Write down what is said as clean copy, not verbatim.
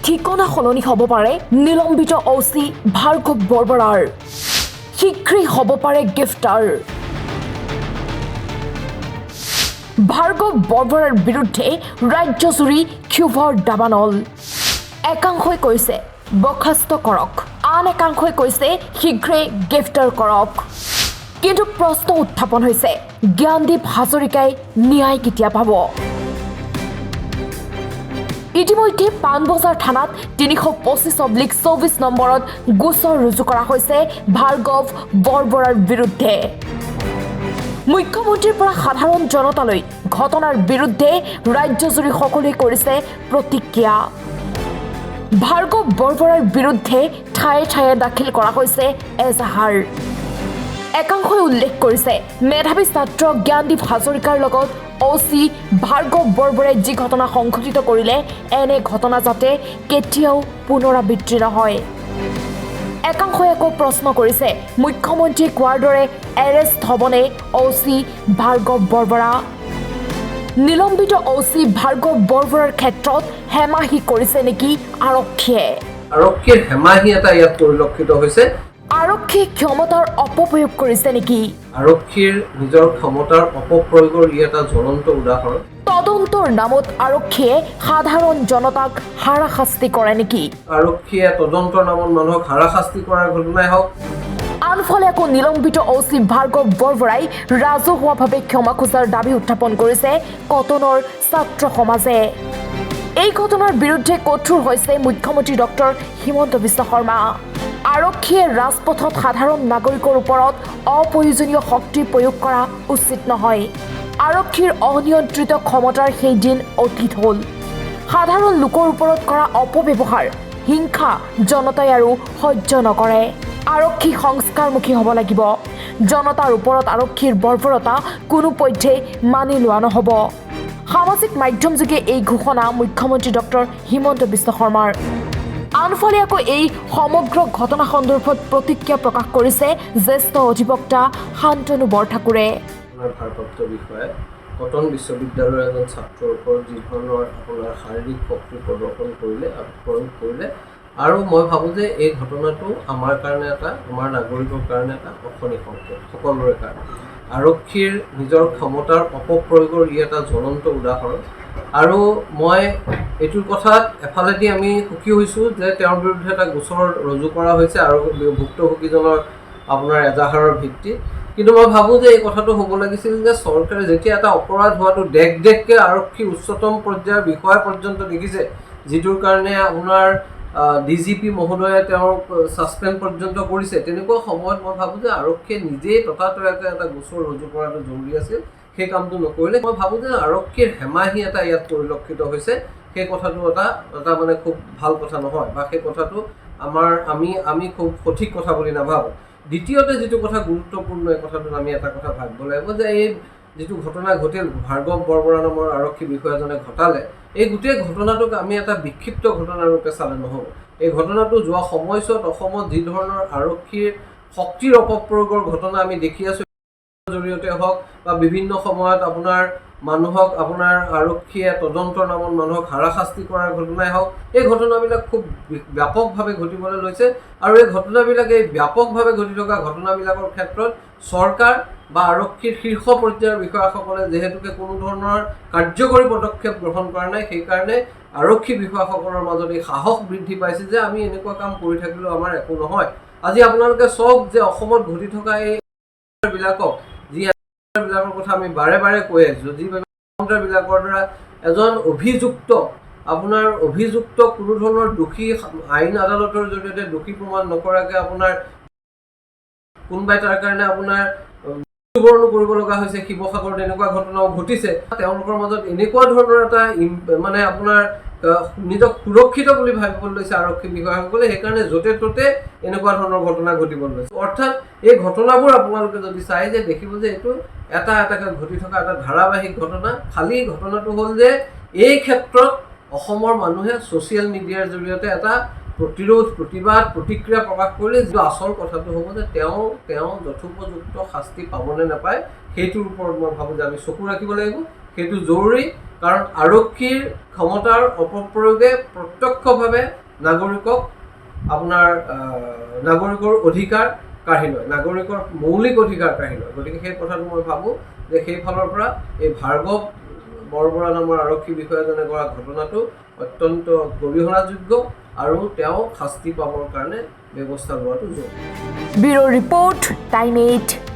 ঠিকনা সলনি হ'ব পাৰে নিলম্বিত অচি ভাৰ্গৱ বৰবৰাৰ শীঘ্ৰেই হ'ব পাৰে গ্ৰেফতাৰ ভাৰ্গৱ বৰবৰাৰ বিৰুদ্ধে ৰাজ্যজুৰি ক্ষোভৰ দাবানল একাংশই কৈছে বৰ্খাস্ত কৰক আন একাংশই কৈছে শীঘ্ৰেই গ্ৰেফতাৰ কৰক কিন্তু প্ৰশ্ন উত্থাপন হৈছে জ্ঞানদীপ হাজৰিকাই ন্যায় কেতিয়া পাব ইতিমধ্যে পাণবজাৰ থানাত ৩২৫/২৪ নম্বৰত গোচৰ ৰুজু কৰা হৈছে ভাৰ্গৱ বৰবৰাৰ বিৰুদ্ধে মুখ্যমন্ত্ৰীৰ পৰা সাধাৰণ জনতালৈ ঘটনাৰ বিৰুদ্ধে ৰাজ্যজুৰি সকলোৱে কৰিছে প্ৰতিক্ৰিয়া ভাৰ্গৱ বৰবৰাৰ বিৰুদ্ধে ঠায়ে ঠায়ে দাখিল কৰা হৈছে এজাহাৰ একাংশই উল্লেখ কৰিছে মেধাৱী ছাত্ৰ জ্ঞানদীপ হাজৰিকাৰ লগত অচি ভাৰ্গৱ বৰবৰাই যি ঘটনা সংঘটিত কৰিলে এনে ঘটনা যাতে কেতিয়াও পুনৰাবৃত্তি নহয় একাংশই আকৌ প্ৰশ্ন কৰিছে মুখ্যমন্ত্ৰী কোৱাৰ দৰে এৰেষ্ট হ'বনে অচি ভাৰ্গৱ বৰবৰা নিলম্বিত অচি ভাৰ্গৱ বৰবৰাৰ ক্ষেত্ৰত হেমাহি কৰিছে নেকি আৰক্ষীৰ হেমাহি এটা ইয়াত পৰিলক্ষিত হৈছে আৰক্ষী ক্ষমতাৰ অপপ্ৰয়োগ কৰিছে নেকি আৰক্ষীৰ নিজৰ ক্ষমতাৰ অপপ্ৰয়োগৰ ই এটা জ্বলন্ত উদাহৰণ তদন্তৰ নামত আৰক্ষীয়ে সাধাৰণ জনতাক হাৰাশাস্তি কৰে নেকি আৰক্ষীয়ে তদন্তৰ নামত মানুহক হাৰাশাস্তি কৰাৰ ঘটনাই হওক আনফালে আকৌ নিলম্বিত অচি ভাৰ্গৱ বৰবৰাই ৰাজহুৱাভাৱে ক্ষমা খোজাৰ দাবী উত্থাপন কৰিছে কটনৰ ছাত্ৰ সমাজে এই ঘটনাৰ বিৰুদ্ধে কঠোৰ হৈছে মুখ্যমন্ত্ৰী ডক্টৰ হিমন্ত বিশ্ব শৰ্মা আৰক্ষীয়ে ৰাজপথত সাধাৰণ নাগৰিকৰ ওপৰত অপ্ৰয়োজনীয় শক্তি প্ৰয়োগ কৰা উচিত নহয় আৰক্ষীৰ অনিয়ন্ত্ৰিত ক্ষমতাৰ সেই দিন অতীত হ'ল সাধাৰণ লোকৰ ওপৰত কৰা অপব্যৱহাৰ হিংসা জনতাই আৰু সহ্য নকৰে আৰক্ষী সংস্কাৰমুখী হ'ব লাগিব জনতাৰ ওপৰত আৰক্ষীৰ বৰ্বৰতা কোনোপধ্যে মানি লোৱা নহ'ব সামাজিক মাধ্যমযোগে এই ঘোষণা মুখ্যমন্ত্ৰী ডক্টৰ হিমন্ত বিশ্ব শৰ্মাৰ আনফালে আকৌ এই সমগ্ৰ ঘটনা সন্দৰ্ভত প্ৰতিক্ৰিয়া প্ৰকাশ কৰিছে জ্যেষ্ঠ অধিবক্তা শান্তনু বৰঠাকুৰে ভাৰপ্ৰাপ্ত বিষয়াই কটন বিশ্ববিদ্যালয়ৰ এজন ছাত্ৰৰ ওপৰত যি ধৰণৰ আপোনাৰ শাৰীৰিক শক্তি প্ৰদৰ্শন কৰিলে আৰু মই ভাবোঁ যে এই ঘটনাটো আমাৰ কাৰণে আমাৰ নাগৰিকৰ কাৰণে এটা অশনি সংকেত সকলোৰে কাৰণে আৰক্ষীৰ নিজৰ ক্ষমতাৰ অপপ্ৰয়োগৰ ই এটা জ্বলন্ত উদাহৰণ আৰু মই এইটোৰ কথাত এফালেদি আমি সুখী হৈছোঁ যে তেওঁৰ বিৰুদ্ধে এটা গোচৰ ৰুজু কৰা হৈছে আৰু ভুক্তভোগীজনৰ আপোনাৰ এজাহাৰৰ ভিত্তিত কিন্তু মই ভাবোঁ যে এই কথাটো হ'ব লাগিছিল যে চৰকাৰে যেতিয়া এটা অপৰাধ হোৱাটো দেশকৈ আৰক্ষী উচ্চতম পৰ্যায়ৰ বিষয়া পৰ্যন্ত দেখিছে যিটোৰ কাৰণে আপোনাৰ DGP মহোদয়ে তেওঁক ছাছপেণ্ড পৰ্যন্ত কৰিছে তেনেকুৱা সময়ত মই ভাবোঁ যে আৰক্ষীয়ে নিজেই তথাতৈয়াকৈ এটা গোচৰ ৰুজু কৰাটো জৰুৰী আছিল সেই কামটো নকৰিলে মই ভাবোঁ যে আৰক্ষীৰ হেমাহি এটা ইয়াত পৰিলক্ষিত হৈছে সেই কথাটো এটা মানে খুব ভাল কথা নহয় বা সেই কথাটো আমি খুব সঠিক কথা বুলি নাভাবোঁ দ্বিতীয়তে যিটো কথা গুৰুত্বপূৰ্ণ এই কথাটোত আমি এটা কথা ভাবিব লাগিব যে এই যিটো ঘটনা ঘটিল ভাৰ্গৱ বৰবৰা নামৰ আৰক্ষী বিষয়াজনে ঘটালে এই গোটেই ঘটনাটোক আমি এটা বিক্ষিপ্ত ঘটনাৰূপে চালে নহ'ব এই ঘটনাটো যোৱা সময়ছোৱাত অসমত যি ধৰণৰ আৰক্ষীৰ শক্তিৰ অপপ্ৰয়োগৰ ঘটনা আমি দেখি আছোঁ জৰিয়তে হওক বা বিভিন্ন সময়ত আপোনাৰ মানুহক আপোনাৰ আৰক্ষীয়ে তদন্তৰ নামত মানুহক হাৰাশাস্তি কৰাৰ ঘটনাই হওক এই ঘটনাবিলাক খুব ব্যাপকভাৱে ঘটিবলৈ লৈছে আৰু এই ঘটনাবিলাক এই ব্যাপকভাৱে ঘটি থকা ঘটনাবিলাকৰ ক্ষেত্ৰত চৰকাৰ বা আৰক্ষীৰ শীৰ্ষ পৰ্যায়ৰ বিষয়াসকলে যিহেতুকে কোনো ধৰণৰ কাৰ্যকৰী পদক্ষেপ গ্ৰহণ কৰা নাই সেইকাৰণে আৰক্ষী বিষয়াসকলৰ মাজত এই সাহস বৃদ্ধি পাইছে যে আমি এনেকুৱা কাম কৰি থাকিলেও আমাৰ একো নহয় আজি আপোনালোকে চাওক যে অসমত ঘটি থকা এই বিলাকক বিলাকৰ কথা আমি বাৰে বাৰে কৈ আছোঁ যিবিলাকৰ দ্বাৰা এজন অভিযুক্ত কোনো ধৰণৰ দোষী আইন আদালতৰ জৰিয়তে দোষী প্ৰমাণ নকৰাকৈ আপোনাৰ কোনোবাই তাৰ কাৰণে আপোনাৰ মৃত্যুবৰণ কৰিব লগা হৈছে শিৱসাগৰত এনেকুৱা ঘটনাও ঘটিছে তেওঁলোকৰ মাজত এনেকুৱা ধৰণৰ এটা মানে আপোনাৰ নিজক সুৰক্ষিত বুলি ভাবিব লৈছে আৰক্ষী বিষয়াসকলে সেইকাৰণে য'তে ত'তে এনেকুৱা ধৰণৰ ঘটনা ঘটিব লৈছে অৰ্থাৎ এই ঘটনাবোৰ আপোনালোকে যদি চাই যে দেখিব যে এইটো এটাকৈ ঘটি থকা এটা ধাৰাবাহিক ঘটনা খালি ঘটনাটো হ'ল যে এই ক্ষেত্ৰত অসমৰ মানুহে ছ'চিয়েল মিডিয়াৰ জৰিয়তে এটা প্ৰতিৰোধ প্ৰতিবাদ প্ৰতিক্ৰিয়া প্ৰকাশ কৰিলে যিটো আচল কথাটো হ'ব যে তেওঁ যথোপযুক্ত শাস্তি পাবনে নাপায় সেইটোৰ ওপৰত মই ভাবোঁ যে আমি চকু ৰাখিব লাগিব সেইটো জৰুৰী কাৰণ আৰক্ষীৰ ক্ষমতাৰ অপপ্ৰয়োগে প্ৰত্যক্ষভাৱে নাগৰিকৰ অধিকাৰ কাঢ়ি লয়, নাগৰিকৰ মৌলিক অধিকাৰ কাঢ়ি লয়। গতিকে সেই কথাটো মই ভাবোঁ যে সেইফালৰ পৰা এই ভাৰ্গৱ বৰবৰা নামৰ আৰক্ষী বিষয়াজনে কৰা ঘটনাটো অত্যন্ত গৰিহণাযোগ্য আৰু তেওঁ শাস্তি পাবৰ কাৰণে ব্যৱস্থা লোৱাটো জৰুৰী। Bureau report, time 8।